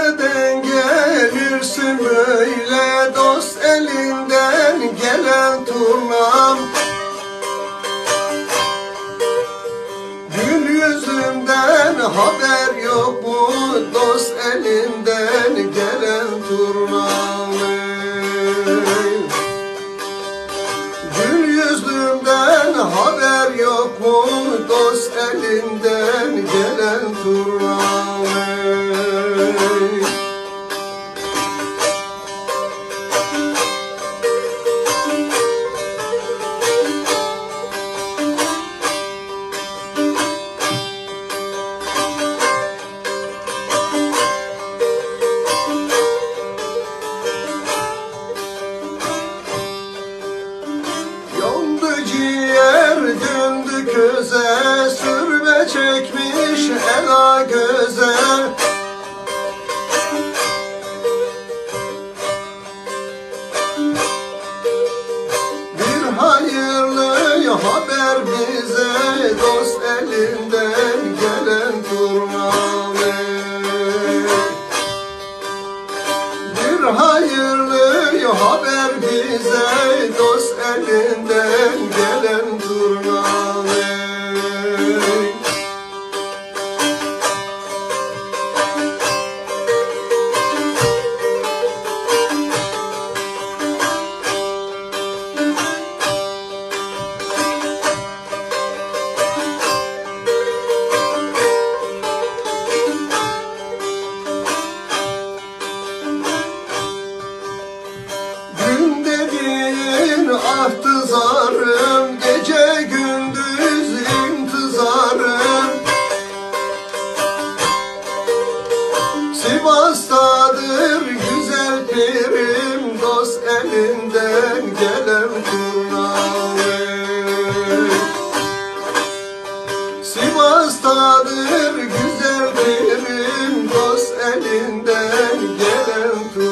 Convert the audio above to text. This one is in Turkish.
nereden gelirsin böyle dost elinden gelen turnam? Gül yüzümden haber yok mu dost elinden gelen turnam? Gül yüzümden haber yok mu dost elinden gelen turnam? Ciğer döndü köze, sürme çekmiş ela göze. Bir hayırlı haber bize dost elinden gelen turnam. Bir hayırlı haber bize dost elinden gelen turnam. Gün dediğin ahtızarım, gece gündüz intizarım. Sivas'tadır güzel pirim, dost elinden gelen turnam. Sivas'tadır güzel pirim, dost elinden gelen turnam.